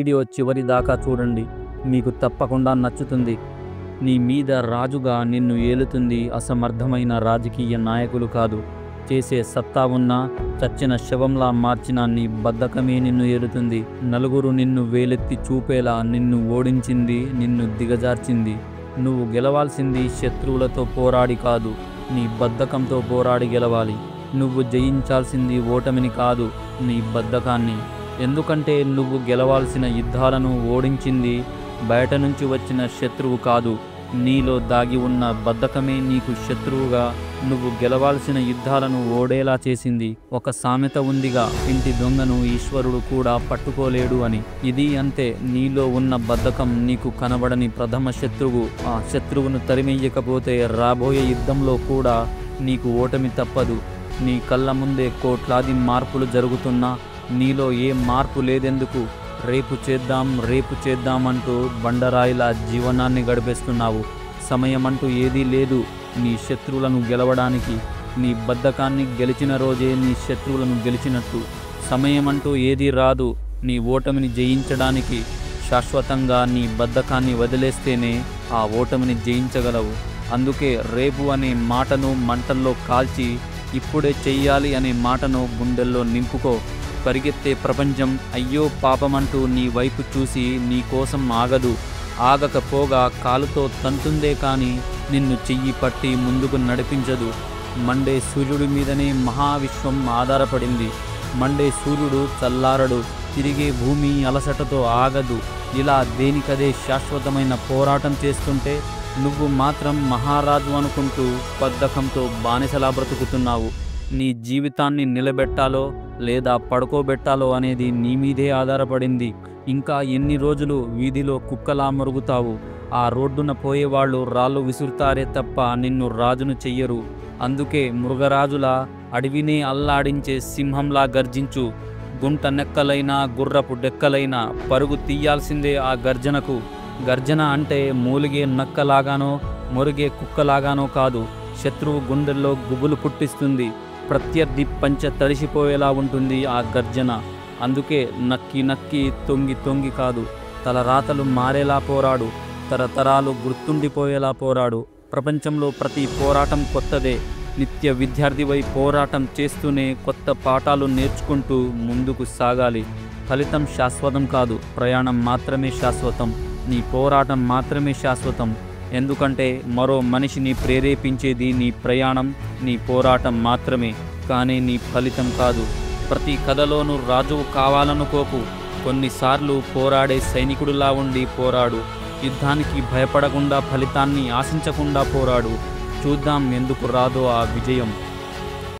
Video చివరి దాకా చూడండి, మీకు తప్పకుండా నచ్చుతుంది. నీ మీద రాజుగా నిన్ను ఏలుతుంది అసమర్థమైన రాజకీయ నాయకులు కాదు. చేసే సత్తా ఉన్నా చచ్చిన శవంలా మార్చిన నీ బద్ధకమే నిన్ను ఏలుతుంది. నలుగురు నిన్ను వేలెత్తి చూపేలా నిన్ను ఓడించింది, నిన్ను దిగజార్చింది. నువ్వు గెలవాల్సింది శత్రువులతో పోరాడి కాదు, నీ బద్ధకంతో పోరాడి గెలవాలి. నువ్వు జయించాల్సింది ఓటమిని కాదు, నీ బద్ధకాన్ని. ఎందుకంటే నువ్వు గెలవాల్సిన యుద్ధాలను ఓడించింది బయట నుంచి వచ్చిన శత్రువు కాదు, నీలో దాగి ఉన్న బద్ధకమే నీకు శత్రువుగా నువ్వు గెలవాల్సిన యుద్ధాలను ఓడేలా చేసింది. ఒక సామెత ఉందిగా, ఇంటి దొంగను ఈశ్వరుడు కూడా పట్టుకోలేడు అని. ఇది అంతే, నీలో ఉన్న బద్ధకం నీకు కనబడని ప్రథమ శత్రువు. ఆ శత్రువును తరిమెయ్యకపోతే రాబోయే యుద్ధంలో కూడా నీకు ఓటమి తప్పదు. నీ కళ్ళ ముందే కోట్లాది మార్పులు జరుగుతున్నా నీలో ఏ మార్పు లేదెందుకు? రేపు చేద్దాం అంటూ బండరాయిలా జీవనాన్ని గడిపేస్తున్నావు. సమయమంటూ ఏదీ లేదు నీ శత్రువులను గెలవడానికి. నీ బద్ధకాన్ని గెలిచిన రోజే నీ శత్రువులను గెలిచినట్టు. సమయమంటూ ఏదీ రాదు నీ ఓటమిని జయించడానికి. శాశ్వతంగా నీ బద్ధకాన్ని వదిలేస్తేనే ఆ ఓటమిని జయించగలవు. అందుకే రేపు అనే మాటను మంటల్లో కాల్చి ఇప్పుడే చెయ్యాలి అనే మాటను గుండెల్లో నింపుకో. పరిగెత్తే ప్రపంచం అయ్యో పాపమంటూ నీ వైపు చూసి నీ కోసం ఆగదు. ఆగకపోగా కాలుతో తంతుందే కానీ నిన్ను చెయ్యి పట్టి ముందుకు నడిపించదు. మండే సూర్యుడి మీదనే మహావిశ్వం ఆధారపడింది. మండే సూర్యుడు చల్లారడు, తిరిగే భూమి అలసటతో ఆగదు. ఇలా దేనికదే శాశ్వతమైన పోరాటం చేస్తుంటే నువ్వు మాత్రం మహారాజు అనుకుంటూ బద్ధకంతో బానిసలా బ్రతుకుతున్నావు. నీ జీవితాన్ని నిలబెట్టాలో లేదా పడుకోబెట్టాలో అనేది నీ మీదే ఆధారపడింది. ఇంకా ఎన్ని రోజులు వీధిలో కుక్కలా మరుగుతావు? ఆ రోడ్డున పోయేవాళ్ళు రాళ్ళు విసురుతారే తప్ప నిన్ను రాజును చెయ్యరు. అందుకే మృగరాజులా అడవినే అల్లాడించే సింహంలా గర్జించు. గుంట నెక్కలైనా గుర్రపు డెక్కలైనా పరుగు తీయాల్సిందే ఆ గర్జనకు. గర్జన అంటే మూలిగే నక్కలాగానో మురిగే కుక్కలాగానో కాదు, శత్రువు గుండెల్లో గుబులు పుట్టిస్తుంది. ప్రత్యర్థి పంచ తడిసిపోయేలా ఉంటుంది ఆ గర్జన. అందుకే నక్కి నక్కి తొంగి తొంగి కాదు, తలరాతలు మారేలా పోరాడు, తరతరాలు గుర్తుండిపోయేలా పోరాడు. ప్రపంచంలో ప్రతి పోరాటం కొత్తదే. నిత్య విద్యార్థివై పోరాటం చేస్తూనే కొత్త పాఠాలు నేర్చుకుంటూ ముందుకు సాగాలి. ఫలితం శాశ్వతం కాదు, ప్రయాణం మాత్రమే శాశ్వతం. నీ పోరాటం మాత్రమే శాశ్వతం. ఎందుకంటే మరో మనిషిని ప్రేరేపించేది నీ ప్రయాణం, నీ పోరాటం మాత్రమే, కానీ నీ ఫలితం కాదు. ప్రతి కథలోనూ రాజువు కావాలనుకోకు. కొన్నిసార్లు పోరాడే సైనికుడిలా ఉండి పోరాడు. యుద్ధానికి భయపడకుండా, ఫలితాన్ని ఆశించకుండా పోరాడు. చూద్దాం ఎందుకు రాదో ఆ విజయం.